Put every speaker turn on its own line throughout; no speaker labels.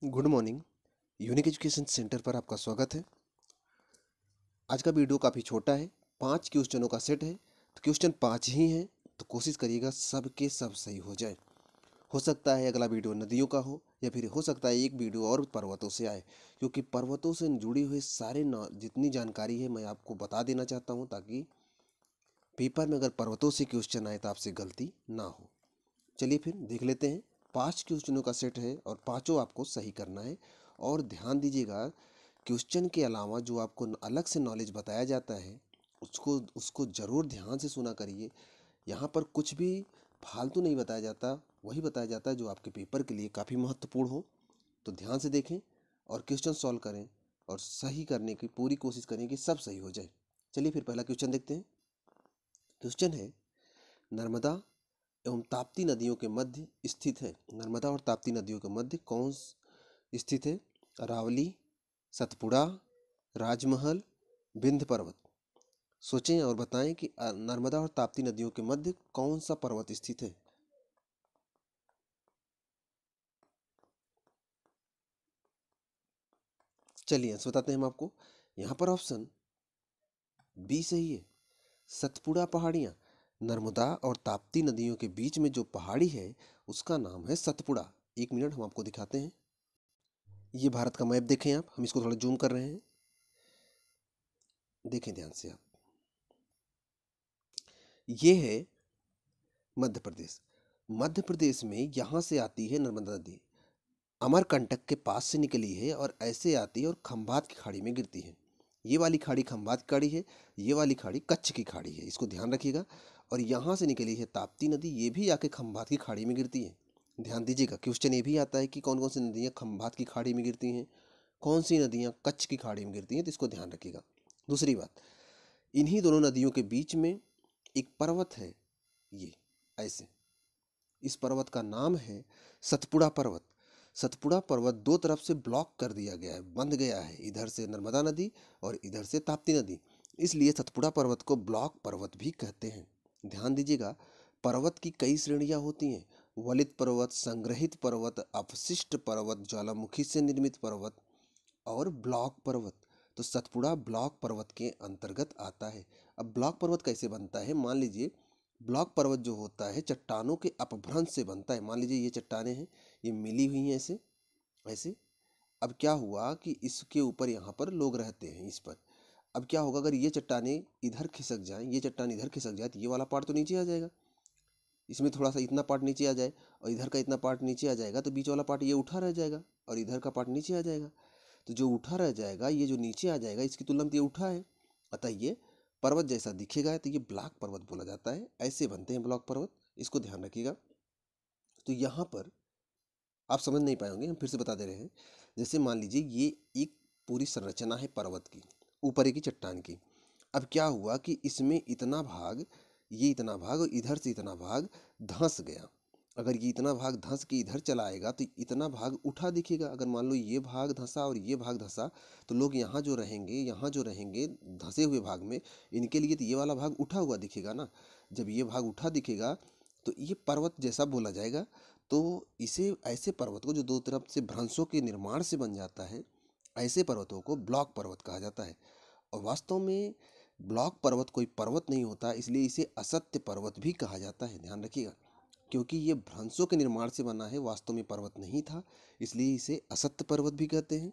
Good morning. Unique education centre पर आपका स्वागत है। आज का वीडियो काफ़ी छोटा है, 5 क्वेश्चनों का सेट है। तो क्वेश्चन 5 ही हैं, तो कोशिश करिएगा सब के सब सही हो जाए। हो सकता है अगला वीडियो नदियों का हो, या फिर हो सकता है एक वीडियो और पर्वतों से आए, क्योंकि पर्वतों से जुड़ी हुई जितनी जानकारी है मैं आपको बता देना चाहता हूँ, ताकि पेपर में अगर पर्वतों से क्वेश्चन आए तो आपसे गलती ना हो। चलिए फिर देख लेते हैं। 5 क्वेश्चनों का सेट है और पाँचों आपको सही करना है। और ध्यान दीजिएगा, क्वेश्चन के अलावा जो आपको अलग से नॉलेज बताया जाता है उसको उसको ज़रूर ध्यान से सुना करिए। यहाँ पर कुछ भी फालतू नहीं बताया जाता, वही बताया जाता है जो आपके पेपर के लिए काफ़ी महत्वपूर्ण हो। तो ध्यान से देखें और क्वेश्चन सॉल्व करें, और सही करने की पूरी कोशिश करें कि सब सही हो जाए। चलिए फिर पहला क्वेश्चन देखते हैं। क्वेश्चन है, नर्मदा एवं ताप्ती नदियों के मध्य स्थित है। नर्मदा और ताप्ती नदियों के मध्य कौन स्थित है? अरावली, सतपुड़ा, राजमहल, विंध्य पर्वत। सोचें और बताएं कि नर्मदा और ताप्ती नदियों के मध्य कौन सा पर्वत स्थित है। चलिए आंसर बताते हैं हम आपको। यहाँ पर ऑप्शन बी सही है, सतपुड़ा पहाड़ियाँ। नर्मदा और ताप्ती नदियों के बीच में जो पहाड़ी है उसका नाम है सतपुड़ा। एक मिनट हम आपको दिखाते हैं। ये भारत का मैप देखें आप, हम इसको थोड़ा जूम कर रहे हैं, देखें ध्यान से आप। ये है मध्य प्रदेश। मध्य प्रदेश में यहाँ से आती है नर्मदा नदी, अमरकंटक के पास से निकली है और ऐसे आती है और खंभात की खाड़ी में गिरती है। ये वाली खाड़ी खंभात की खाड़ी है, ये वाली खाड़ी कच्छ की खाड़ी है, इसको ध्यान रखिएगा। और यहाँ से निकली है ताप्ती नदी, ये भी आके खंभात की खाड़ी में गिरती है। ध्यान दीजिएगा, क्वेश्चन ये भी आता है कि कौन कौन सी नदियाँ खंभात की खाड़ी में गिरती हैं, कौन सी नदियाँ कच्छ की खाड़ी में गिरती हैं, तो इसको ध्यान रखिएगा। दूसरी बात, इन्हीं दोनों नदियों के बीच में एक पर्वत है, ये ऐसे, इस पर्वत का नाम है सतपुड़ा पर्वत। सतपुड़ा पर्वत दो तरफ से ब्लॉक कर दिया गया है, बंद गया है, इधर से नर्मदा नदी और इधर से ताप्ती नदी, इसलिए सतपुड़ा पर्वत को ब्लॉक पर्वत भी कहते हैं। ध्यान दीजिएगा, पर्वत की कई श्रेणियां होती हैं, वलित पर्वत, संग्रहित पर्वत, अपशिष्ट पर्वत, ज्वालामुखी से निर्मित पर्वत और ब्लॉक पर्वत। तो सतपुड़ा ब्लॉक पर्वत के अंतर्गत आता है। अब ब्लॉक पर्वत कैसे बनता है? मान लीजिए, ब्लॉक पर्वत जो होता है चट्टानों के अपभ्रंश से बनता है। मान लीजिए ये चट्टानें हैं, ये मिली हुई हैं ऐसे ऐसे। अब क्या हुआ कि इसके ऊपर यहाँ पर लोग रहते हैं इस पर। अब क्या होगा, अगर ये चट्टानें इधर खिसक जाएं, ये चट्टान इधर खिसक जाए, तो ये वाला पार्ट तो नीचे आ जाएगा। इसमें थोड़ा सा इतना पार्ट नीचे आ जाए और इधर का इतना पार्ट नीचे आ जाएगा, तो बीच वाला पार्ट ये उठा रह जाएगा और इधर का पार्ट नीचे आ जाएगा। तो जो उठा रह जाएगा, ये जो नीचे आ जाएगा, इसकी तुलना में ये उठा है, अतः ये पर्वत जैसा दिखेगा, तो ये ब्लॉक पर्वत बोला जाता है। ऐसे बनते हैं ब्लॉक पर्वत, इसको ध्यान रखिएगा। तो यहाँ पर आप समझ नहीं पाए होंगे, हम फिर से बता दे रहे हैं। जैसे मान लीजिए ये एक पूरी संरचना है पर्वत की, ऊपर की चट्टान की। अब क्या हुआ कि इसमें इतना भाग, ये इतना भाग और इधर से इतना भाग धंस गया। अगर ये इतना भाग धंस के इधर चला आएगा तो इतना भाग उठा दिखेगा। अगर मान लो ये भाग धंसा और ये भाग धंसा, तो लोग यहाँ जो रहेंगे धंसे हुए भाग में, इनके लिए तो ये वाला भाग उठा हुआ दिखेगा ना। जब ये भाग उठा दिखेगा तो ये पर्वत जैसा बोला जाएगा। तो इसे, ऐसे पर्वत को जो दो तरफ से भ्रंशों के निर्माण से बन जाता है, ऐसे पर्वतों को ब्लॉक पर्वत कहा जाता है। और वास्तव में ब्लॉक पर्वत कोई पर्वत नहीं होता, इसलिए इसे असत्य पर्वत भी कहा जाता है। ध्यान रखिएगा, क्योंकि ये भ्रंशों के निर्माण से बना है, वास्तव में पर्वत नहीं था, इसलिए इसे असत्य पर्वत भी कहते हैं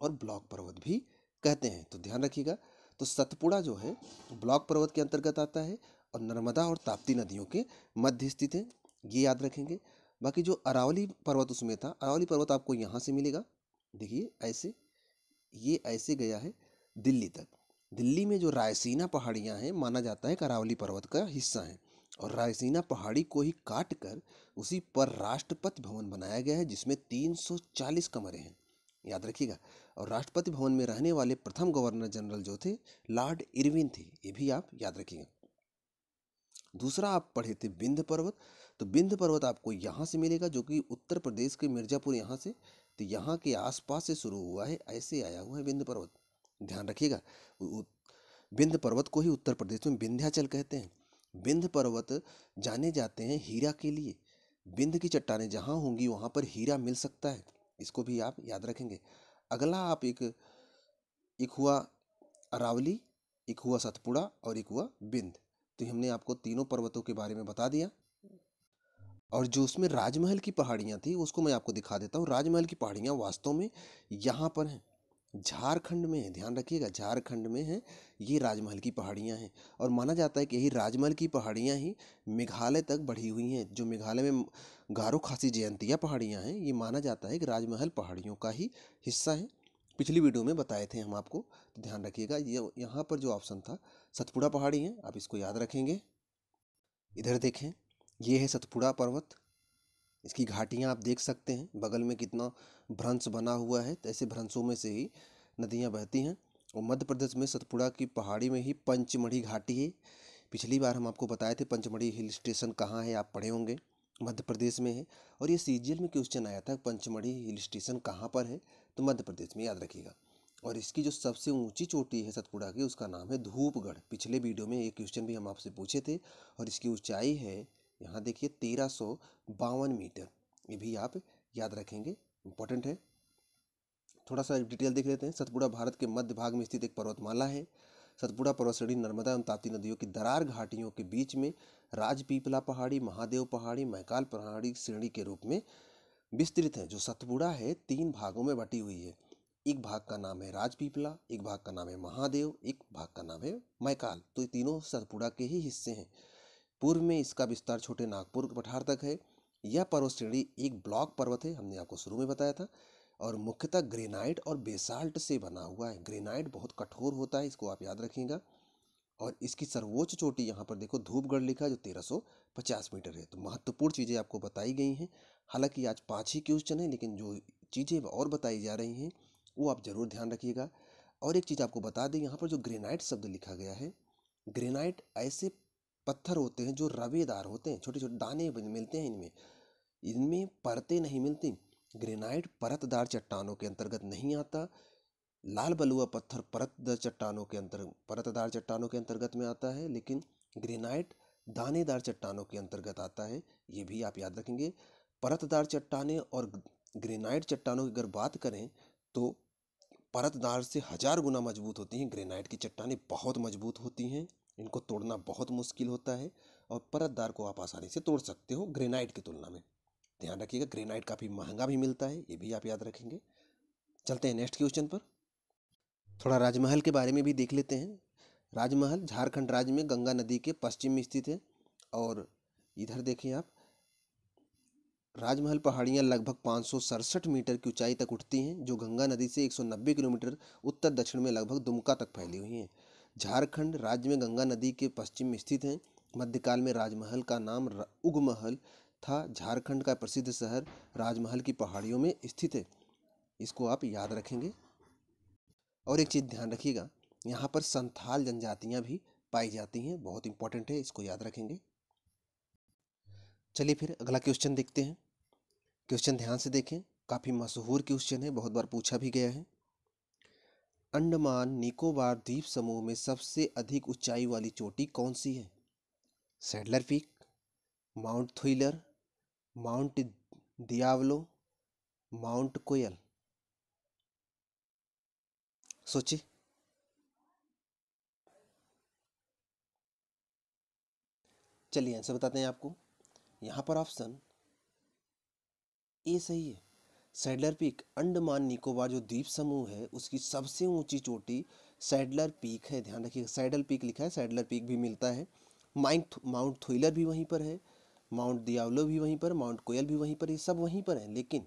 और ब्लॉक पर्वत भी कहते हैं। तो ध्यान रखिएगा। तो सतपुड़ा जो है ब्लॉक पर्वत के अंतर्गत आता है और नर्मदा और ताप्ती नदियों के मध्य स्थित है, ये याद रखेंगे। बाकी जो अरावली पर्वत उसमें था, अरावली पर्वत आपको यहाँ से मिलेगा, देखिए ऐसे, ये ऐसे गया है दिल्ली तक। दिल्ली में जो रायसीना पहाड़ियाँ हैं, माना जाता है कि अरावली पर्वत का हिस्सा है। और रायसीना पहाड़ी को ही काट कर उसी पर राष्ट्रपति भवन बनाया गया है, जिसमें 340 कमरे हैं, याद रखिएगा। और राष्ट्रपति भवन में रहने वाले प्रथम गवर्नर जनरल जो थे, लॉर्ड इरविन थे, ये भी आप याद रखिएगा। दूसरा आप पढ़े थे विंध्य पर्वत। तो विंध्य पर्वत आपको यहाँ से मिलेगा, जो कि उत्तर प्रदेश के मिर्जापुर यहाँ से, तो यहाँ के आसपास से शुरू हुआ है, ऐसे आया हुआ है विंध्य पर्वत। ध्यान रखिएगा, विंध्य पर्वत को ही उत्तर प्रदेश में विंध्याचल कहते हैं। विंध्य पर्वत जाने जाते हैं हीरा के लिए। विंध्य की चट्टानें जहाँ होंगी वहाँ पर हीरा मिल सकता है, इसको भी आप याद रखेंगे। अगला आप एक हुआ अरावली, एक हुआ सतपुड़ा और एक हुआ बिंद। तो हमने आपको तीनों पर्वतों के बारे में बता दिया। और जो उसमें राजमहल की पहाड़ियाँ थी उसको मैं आपको दिखा देता हूँ। राजमहल की पहाड़ियाँ वास्तव में यहाँ पर हैं, झारखंड में है, ध्यान रखिएगा, झारखंड में है ये राजमहल की पहाड़ियाँ हैं। और माना जाता है कि यही राजमहल की पहाड़ियाँ ही मेघालय तक बढ़ी हुई हैं। जो मेघालय में गारो खासी जयंतिया पहाड़ियाँ हैं, ये माना जाता है कि राजमहल पहाड़ियों का ही हिस्सा है। पिछली वीडियो में बताए थे हम आपको, तो ध्यान रखिएगा। ये यहाँ पर जो ऑप्शन था सतपुड़ा पहाड़ी है, आप इसको याद रखेंगे। इधर देखें, ये है सतपुड़ा पर्वत। इसकी घाटियाँ आप देख सकते हैं, बगल में कितना भ्रंश बना हुआ है, तो ऐसे भ्रंशों में से ही नदियाँ बहती हैं। और मध्य प्रदेश में सतपुड़ा की पहाड़ी में ही पंचमढ़ी घाटी है। पिछली बार हम आपको बताए थे पंचमढ़ी हिल स्टेशन कहाँ है, आप पढ़े होंगे, मध्य प्रदेश में है। और ये सीजीएल में क्वेश्चन आया था, पंचमढ़ी हिल स्टेशन कहाँ पर है, तो मध्य प्रदेश में, याद रखिएगा। और इसकी जो सबसे ऊंची चोटी है सतपुड़ा की, उसका नाम है धूपगढ़। पिछले वीडियो में ये क्वेश्चन भी हम आपसे पूछे थे। और इसकी ऊंचाई है, यहाँ देखिए, 1352 मीटर। ये भी आप याद रखेंगे, इंपॉर्टेंट है। थोड़ा सा डिटेल देख लेते हैं। सतपुड़ा भारत के मध्य भाग में स्थित एक पर्वतमाला है। सतपुड़ा पर्वत श्रेणी नर्मदा एवं ताप्ती नदियों की दरार घाटियों के बीच में राजपीपला पहाड़ी, महादेव पहाड़ी, मैकाल पहाड़ी श्रेणी के रूप में विस्तृत है। जो सतपुड़ा है 3 भागों में बटी हुई है। एक भाग का नाम है राजपीपला, एक भाग का नाम है महादेव, एक भाग का नाम है मैकाल। तो ये तीनों सतपुड़ा के ही हिस्से हैं। पूर्व में इसका विस्तार छोटे नागपुर पठार तक है। यह पर्वत श्रेणी एक ब्लॉक पर्वत है, हमने आपको शुरू में बताया था। और मुख्यतः ग्रेनाइट और बेसाल्ट से बना हुआ है। ग्रेनाइट बहुत कठोर होता है, इसको आप याद रखिएगा। और इसकी सर्वोच्च चोटी यहाँ पर देखो धूपगढ़ लिखा है, जो 1350 मीटर है। तो महत्वपूर्ण चीज़ें आपको बताई गई हैं। हालांकि आज 5 ही क्वेश्चन है, लेकिन जो चीज़ें और बताई जा रही हैं वो आप जरूर ध्यान रखिएगा। और एक चीज़ आपको बता दें, यहाँ पर जो ग्रेनाइट शब्द लिखा गया है, ग्रेनाइट ऐसे पत्थर होते हैं जो रवेदार होते हैं, छोटे छोटे दाने मिलते हैं इनमें, इनमें परतें नहीं मिलती। ग्रेनाइट परतदार चट्टानों के अंतर्गत नहीं आता। लाल बलुआ पत्थर परतदार चट्टानों के अंतर्गत में आता है, लेकिन ग्रेनाइट दानेदार चट्टानों के अंतर्गत आता है। ये भी आप याद रखेंगे। परतदार चट्टानें और ग्रेनाइट चट्टानों की अगर बात करें तो परतदार से 1000 गुना मजबूत होती हैं। ग्रेनाइट की चट्टानें बहुत मजबूत होती हैं, इनको तोड़ना बहुत मुश्किल होता है। और परतदार को आप आसानी से तोड़ सकते हो ग्रेनाइट की तुलना में। ध्यान रखिएगा, ग्रेनाइट काफ़ी महंगा भी मिलता है, ये भी आप याद रखेंगे। चलते हैं नेक्स्ट क्वेश्चन पर। थोड़ा राजमहल के बारे में भी देख लेते हैं। राजमहल झारखंड राज्य में गंगा नदी के पश्चिम में स्थित है। और इधर देखें आप, राजमहल पहाड़ियाँ लगभग 567 मीटर की ऊंचाई तक उठती हैं, जो गंगा नदी से 190 किलोमीटर उत्तर दक्षिण में लगभग दुमका तक फैली हुई हैं। झारखंड राज्य में गंगा नदी के पश्चिम में स्थित हैं। मध्यकाल में राजमहल का नाम उगमहल था। झारखंड का प्रसिद्ध शहर राजमहल की पहाड़ियों में स्थित है, इसको आप याद रखेंगे। और एक चीज़ ध्यान रखिएगा, यहाँ पर संथाल जनजातियाँ भी पाई जाती हैं, बहुत इंपॉर्टेंट है, इसको याद रखेंगे। चलिए फिर अगला क्वेश्चन देखते हैं। क्वेश्चन ध्यान से देखें, काफ़ी मशहूर क्वेश्चन है, बहुत बार पूछा भी गया है। अंडमान निकोबार द्वीप समूह में सबसे अधिक ऊंचाई वाली चोटी कौन सी है? Saddle Peak, Mount Thuillier, Mount Diavolo, Mount Koyal. सोचिए। चलिए आंसर बताते हैं आपको। यहाँ पर ऑप्शन ए सही है। सैडलर पीक, अंडमान निकोबार जो द्वीप समूह है उसकी सबसे ऊंची चोटी सैडलर पीक है। ध्यान रखिएगा, सैडल पीक लिखा है, सैडलर पीक भी मिलता है। माउंट थ्रिलर भी वहीं पर है, माउंट दियावलो भी वहीं पर, माउंट कोयल भी वहीं पर, ये सब वहीं पर है। लेकिन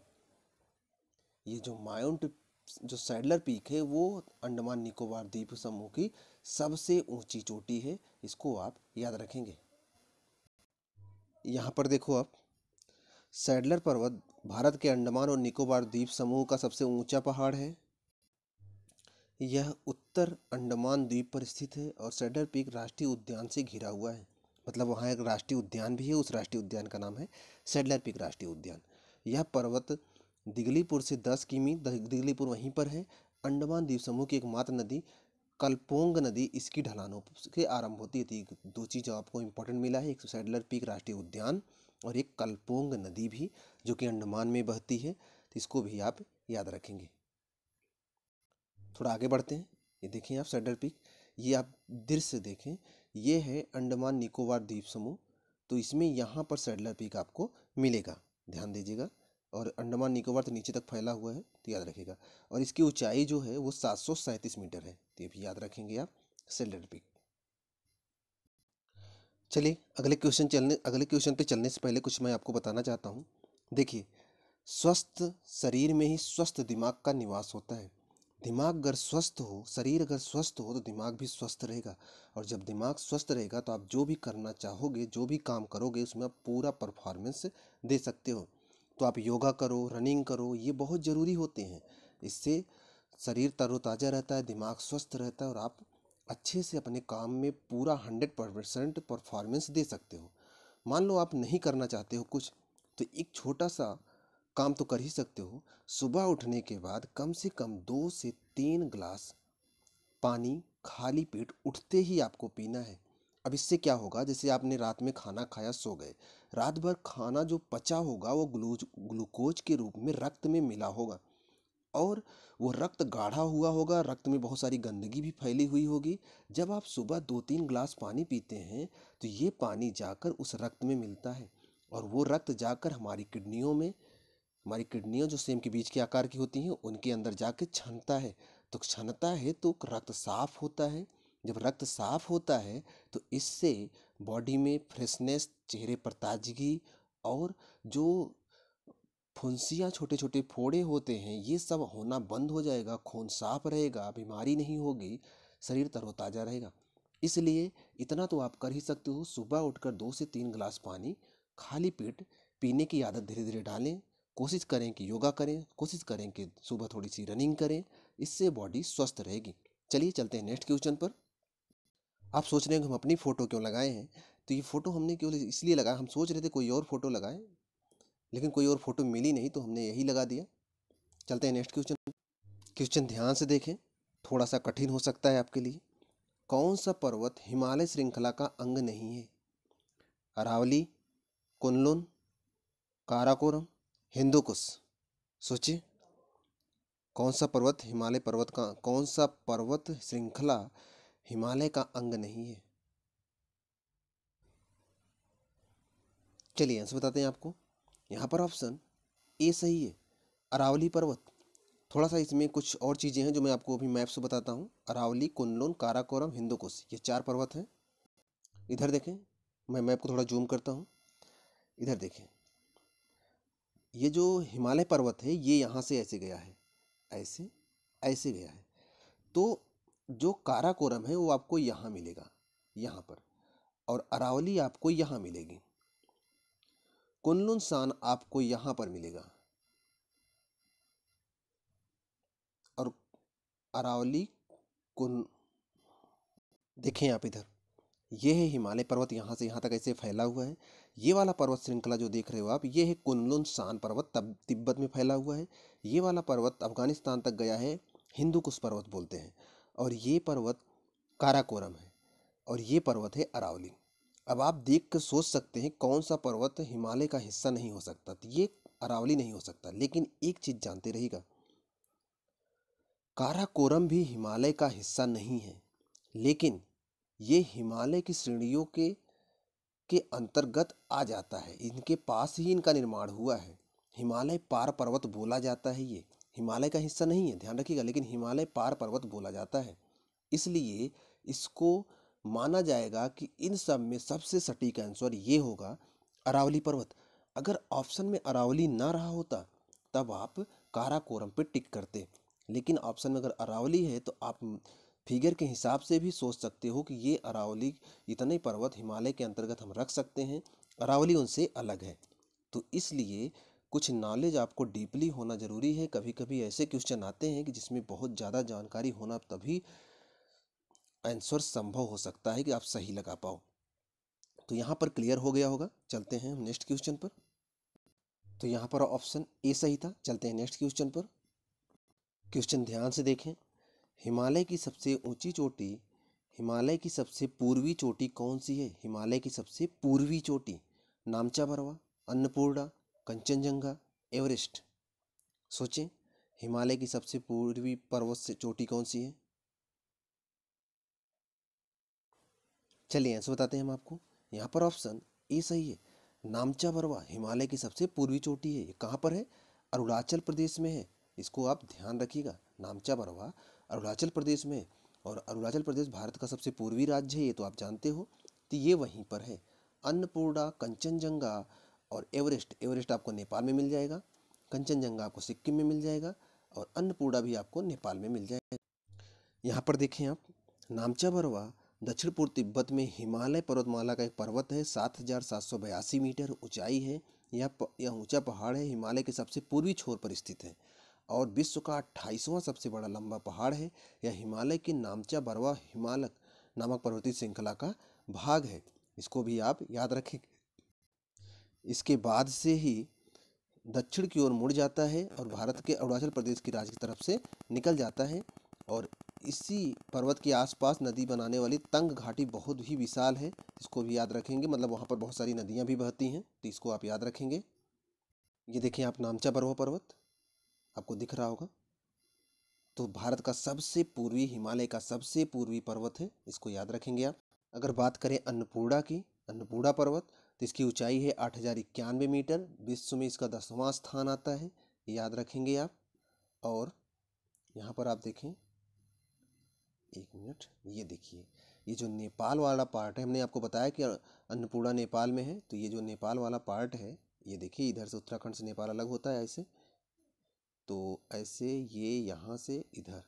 ये जो सैडलर पीक है वो अंडमान निकोबार द्वीप समूह की सबसे ऊंची चोटी है, इसको आप याद रखेंगे। यहाँ पर देखो आप, सैडलर पर्वत भारत के अंडमान और निकोबार द्वीप समूह का सबसे ऊंचा पहाड़ है। यह उत्तर अंडमान द्वीप पर स्थित है और सैडलर पीक राष्ट्रीय उद्यान से घिरा हुआ है। मतलब वहाँ एक राष्ट्रीय उद्यान भी है, उस राष्ट्रीय उद्यान का नाम है सैडलर पीक राष्ट्रीय उद्यान। यह पर्वत दिगलीपुर से 10 किमी, दिगलीपुर वहीं पर है। अंडमान द्वीप समूह की एकमात्र नदी कलपोंग नदी इसकी ढलानों से आरंभ होती है। दो चीज़ आपको इंपॉर्टेंट मिला है, एक सैडलर पीक राष्ट्रीय उद्यान और एक कलपोंग नदी भी, जो कि अंडमान में बहती है। तो इसको भी आप याद रखेंगे। थोड़ा आगे बढ़ते हैं। ये देखें आप सैडल पीक, ये आप दृश्य देखें, ये है अंडमान निकोबार द्वीप समूह। तो इसमें यहाँ पर सैडलर पीक आपको मिलेगा, ध्यान दीजिएगा। और अंडमान निकोबार तो नीचे तक फैला हुआ है, तो याद रखिएगा। और इसकी ऊंचाई जो है वो 737 मीटर है, तो ये भी याद रखेंगे आप, सैडलर पीक। चलिए अगले क्वेश्चन पे चलने से पहले कुछ मैं आपको बताना चाहता हूँ। देखिए, स्वस्थ शरीर में ही स्वस्थ दिमाग का निवास होता है। दिमाग अगर स्वस्थ हो, शरीर अगर स्वस्थ हो, तो दिमाग भी स्वस्थ रहेगा। और जब दिमाग स्वस्थ रहेगा तो आप जो भी करना चाहोगे, जो भी काम करोगे, उसमें आप पूरा परफॉर्मेंस दे सकते हो। तो आप योगा करो, रनिंग करो, ये बहुत ज़रूरी होते हैं। इससे शरीर तरोताज़ा रहता है, दिमाग स्वस्थ रहता है और आप अच्छे से अपने काम में पूरा 100% परफॉर्मेंस दे सकते हो। मान लो आप नहीं करना चाहते हो कुछ, तो एक छोटा सा काम तो कर ही सकते हो। सुबह उठने के बाद कम से कम 2 से 3 ग्लास पानी खाली पेट उठते ही आपको पीना है। अब इससे क्या होगा, जैसे आपने रात में खाना खाया, सो गए, रात भर खाना जो पचा होगा वो ग्लूकोज के रूप में रक्त में मिला होगा, और वो रक्त गाढ़ा हुआ होगा, रक्त में बहुत सारी गंदगी भी फैली हुई होगी। जब आप सुबह 2-3 ग्लास पानी पीते हैं तो ये पानी जाकर उस रक्त में मिलता है, और वो रक्त जाकर हमारी किडनियाँ जो सेम के बीज के आकार की होती हैं उनके अंदर जाके छनता है। तो छनता है तो रक्त साफ होता है। जब रक्त साफ होता है तो इससे बॉडी में फ्रेशनेस, चेहरे पर ताजगी, और जो फुंसियाँ, छोटे छोटे फोड़े होते हैं, ये सब होना बंद हो जाएगा, खून साफ रहेगा, बीमारी नहीं होगी, शरीर तरोताज़ा रहेगा। इसलिए इतना तो आप कर ही सकते हो, सुबह उठकर 2 से 3 गिलास पानी खाली पेट पीने की आदत धीरे धीरे डालें। कोशिश करें कि योगा करें, कोशिश करें कि सुबह थोड़ी सी रनिंग करें, इससे बॉडी स्वस्थ रहेगी। चलिए चलते हैं नेक्स्ट क्वेश्चन पर। आप सोच रहे हैं कि हम अपनी फ़ोटो क्यों लगाए हैं, तो ये फ़ोटो हमने केवल इसलिए लगाया, हम सोच रहे थे कोई और फ़ोटो लगाएं, लेकिन कोई और फ़ोटो मिली नहीं तो हमने यही लगा दिया। चलते हैं नेक्स्ट क्वेश्चन। क्वेश्चन ध्यान से देखें, थोड़ा सा कठिन हो सकता है आपके लिए। कौन सा पर्वत हिमालय श्रृंखला का अंग नहीं है? अरावली, कुनलुन, काराकोरम, हिंदुकुश। सोचिए, कौन सा पर्वत श्रृंखला हिमालय का अंग नहीं है? चलिए आंसर बताते हैं आपको। यहाँ पर ऑप्शन ए सही है, अरावली पर्वत। थोड़ा सा इसमें कुछ और चीज़ें हैं जो मैं आपको अभी मैप से बताता हूँ। अरावली, कुनलुन, काराकोरम, हिंदुकुश, ये 4 पर्वत हैं। इधर देखें, मैं मैप को थोड़ा जूम करता हूँ। इधर देखें, ये जो हिमालय पर्वत है ये यहाँ से ऐसे गया है, ऐसे ऐसे गया है। तो जो काराकोरम है वो आपको यहाँ मिलेगा, यहाँ पर, और अरावली आपको यहाँ मिलेगी। कुनलुन सान आपको यहाँ पर मिलेगा, और अरावली कुन देखें आप इधर, ये है हिमालय पर्वत, यहाँ से यहाँ तक ऐसे फैला हुआ है। ये वाला पर्वत श्रृंखला जो देख रहे हो आप, ये है कुनलुन सान पर्वत, तब तिब्बत में फैला हुआ है। ये वाला पर्वत अफगानिस्तान तक गया है, हिंदुकुश पर्वत बोलते हैं। और ये पर्वत काराकोरम है, और ये पर्वत है अरावली। अब आप देख कर सोच सकते हैं कौन सा पर्वत हिमालय का हिस्सा नहीं हो सकता, तो ये अरावली नहीं हो सकता। लेकिन एक चीज़ जानते रहिएगा, काराकोरम भी हिमालय का हिस्सा नहीं है, लेकिन ये हिमालय की श्रेणियों के अंतर्गत आ जाता है, इनके पास ही इनका निर्माण हुआ है। हिमालय पार पर्वत बोला जाता है, ये हिमालय का हिस्सा नहीं है, ध्यान रखिएगा, लेकिन हिमालय पार पर्वत बोला जाता है। इसलिए इसको माना जाएगा कि इन सब में सबसे सटीक आंसर ये होगा, अरावली पर्वत। अगर ऑप्शन में अरावली ना रहा होता तब आप काराकोरम पे टिक करते, लेकिन ऑप्शन में अगर अरावली है तो आप फिगर के हिसाब से भी सोच सकते हो कि ये अरावली, इतने पर्वत हिमालय के अंतर्गत हम रख सकते हैं, अरावली उनसे अलग है। तो इसलिए कुछ नॉलेज आपको डीपली होना ज़रूरी है। कभी कभी ऐसे क्वेश्चन आते हैं कि जिसमें बहुत ज़्यादा जानकारी होना, तभी आंसर संभव हो सकता है कि आप सही लगा पाओ। तो यहाँ पर क्लियर हो गया होगा। चलते हैं हम नेक्स्ट क्वेश्चन पर। तो यहाँ पर ऑप्शन ए सही था। चलते हैं नेक्स्ट क्वेश्चन पर। क्वेश्चन ध्यान से देखें, हिमालय की सबसे ऊंची चोटी, हिमालय की सबसे पूर्वी चोटी कौन सी है? हिमालय की सबसे पूर्वी चोटी, नामचा बरवा, अन्नपूर्णा, कंचनजंगा, एवरेस्ट। सोचें, हिमालय की सबसे पूर्वी पर्वत से चोटी कौन सी है? चलिए आंसर बताते हैं हम आपको। यहाँ पर ऑप्शन ए सही है। नामचा बरवा हिमालय की सबसे पूर्वी चोटी है। ये कहाँ पर है? अरुणाचल प्रदेश में है। इसको आप ध्यान रखिएगा। नामचा बरवा अरुणाचल प्रदेश में है और अरुणाचल प्रदेश भारत का सबसे पूर्वी राज्य है, ये तो आप जानते हो। तो ये वहीं पर है। अन्नपूर्णा, कंचनजंगा और एवरेस्ट, एवरेस्ट आपको नेपाल में मिल जाएगा, कंचनजंगा आपको सिक्किम में मिल जाएगा और अन्नपूर्णा भी आपको नेपाल में मिल जाएगा। यहाँ पर देखें आप, नामचा बरवा दक्षिण पूर्व तिब्बत में हिमालय पर्वतमाला का एक पर्वत है। 7,782 मीटर ऊंचाई है। यह ऊंचा पहाड़ है, हिमालय के सबसे पूर्वी छोर पर स्थित है और विश्व का 28वां सबसे बड़ा लंबा पहाड़ है। यह हिमालय की नामचा बरवा हिमालय नामक पर्वतीय श्रृंखला का भाग है। इसको भी आप याद रखें। इसके बाद से ही दक्षिण की ओर मुड़ जाता है और भारत के अरुणाचल प्रदेश की राज्य की तरफ से निकल जाता है। और इसी पर्वत के आसपास नदी बनाने वाली तंग घाटी बहुत ही विशाल है। इसको भी याद रखेंगे, मतलब वहाँ पर बहुत सारी नदियाँ भी बहती हैं, तो इसको आप याद रखेंगे। ये देखें आप, नामचा बरवा पर्वत आपको दिख रहा होगा। तो भारत का सबसे पूर्वी, हिमालय का सबसे पूर्वी पर्वत है, इसको याद रखेंगे आप। अगर बात करें अन्नपूर्णा की, अन्नपूर्णा पर्वत, तो इसकी ऊंचाई है 8,091 मीटर। विश्व में इसका 10वां स्थान आता है, याद रखेंगे आप। और यहाँ पर आप देखें, एक मिनट, ये देखिए, ये जो नेपाल वाला पार्ट है, हमने आपको बताया कि अन्नपूर्णा नेपाल में है, तो ये जो नेपाल वाला पार्ट है, ये देखिए, इधर से उत्तराखंड से नेपाल अलग होता है ऐसे, तो ऐसे ये यहाँ से इधर,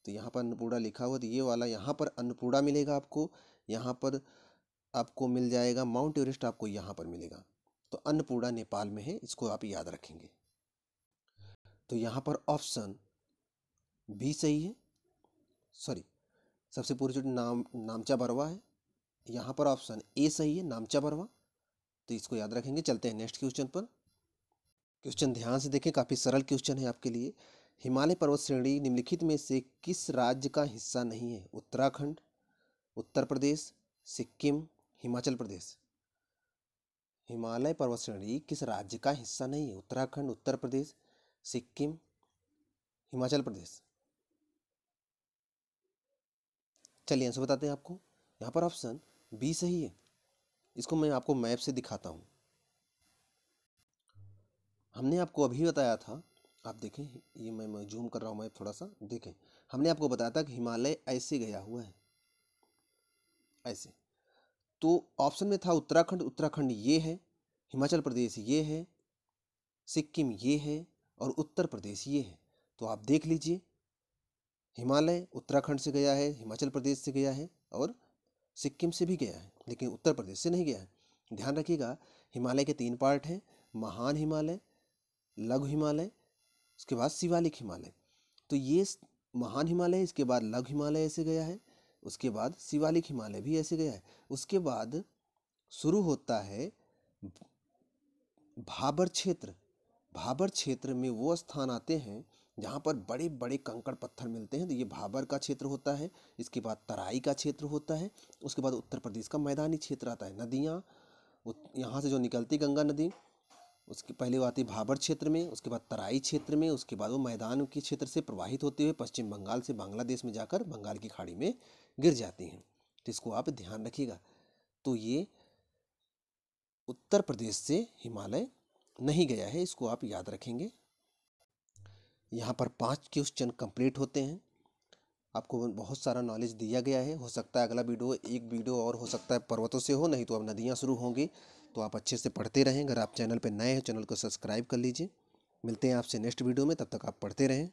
तो यहाँ पर अन्नपूर्णा लिखा हुआ, तो ये वाला यहाँ पर अन्नपूर्णा मिलेगा आपको। यहाँ पर आपको मिल जाएगा माउंट एवरेस्ट, आपको यहाँ पर मिलेगा। तो अन्नपूर्णा नेपाल में है, इसको आप याद रखेंगे। तो यहाँ पर ऑप्शन बी सही है। सॉरी, सबसे पूर्वी चोटी नामचा बरवा है। यहाँ पर ऑप्शन ए सही है, नामचा बरवा। तो इसको याद रखेंगे। चलते हैं नेक्स्ट क्वेश्चन पर। क्वेश्चन ध्यान से देखें, काफ़ी सरल क्वेश्चन है आपके लिए। हिमालय पर्वत श्रेणी निम्नलिखित में से किस राज्य का हिस्सा नहीं है? उत्तराखंड, उत्तर प्रदेश, सिक्किम, हिमाचल प्रदेश। हिमालय पर्वत श्रेणी किस राज्य का हिस्सा नहीं है? उत्तराखंड, उत्तर प्रदेश, सिक्किम, हिमाचल प्रदेश। चलिए आंसर बताते हैं आपको। यहाँ पर ऑप्शन बी सही है। इसको मैं आपको मैप से दिखाता हूँ। हमने आपको अभी बताया था, आप देखें, ये मैं जूम कर रहा हूँ मैप थोड़ा सा, देखें, हमने आपको बताया था कि हिमालय ऐसे गया हुआ है, ऐसे। तो ऑप्शन में था उत्तराखंड, उत्तराखंड ये है, हिमाचल प्रदेश ये है, सिक्किम ये है और उत्तर प्रदेश ये है। तो आप देख लीजिए, हिमालय उत्तराखंड से गया है, हिमाचल प्रदेश से गया है और सिक्किम से भी गया है, लेकिन उत्तर प्रदेश से नहीं गया है। ध्यान रखिएगा, हिमालय के 3 पार्ट हैं, महान हिमालय, लघु हिमालय, उसके बाद शिवालिक हिमालय। तो ये महान हिमालय, इसके बाद लघु हिमालय ऐसे गया है, उसके बाद शिवालिक हिमालय भी ऐसे गया है। उसके बाद शुरू होता है भाबर क्षेत्र। भाबर क्षेत्र में वो स्थान आते हैं जहाँ पर बड़े बड़े कंकड़ पत्थर मिलते हैं, तो ये भाबर का क्षेत्र होता है। इसके बाद तराई का क्षेत्र होता है। उसके बाद उत्तर प्रदेश का मैदानी क्षेत्र आता है। नदियाँ यहाँ से जो निकलती गंगा नदी, उसके पहले वो आती है भाबर क्षेत्र में, उसके बाद तराई क्षेत्र में, उसके बाद वो मैदान के क्षेत्र से प्रवाहित होते हुए पश्चिम बंगाल से बांग्लादेश में जाकर बंगाल की खाड़ी में गिर जाती हैं। तो इसको आप ध्यान रखिएगा। तो ये उत्तर प्रदेश से हिमालय नहीं गया है, इसको आप याद रखेंगे। यहाँ पर 5 क्वेश्चन कंप्लीट होते हैं। आपको बहुत सारा नॉलेज दिया गया है। हो सकता है अगला वीडियो, एक वीडियो और हो सकता है पर्वतों से हो, नहीं तो अब नदियाँ शुरू होंगी। तो आप अच्छे से पढ़ते रहें। अगर आप चैनल पर नए हैं, चैनल को सब्सक्राइब कर लीजिए। मिलते हैं आपसे नेक्स्ट वीडियो में, तब तक आप पढ़ते रहें।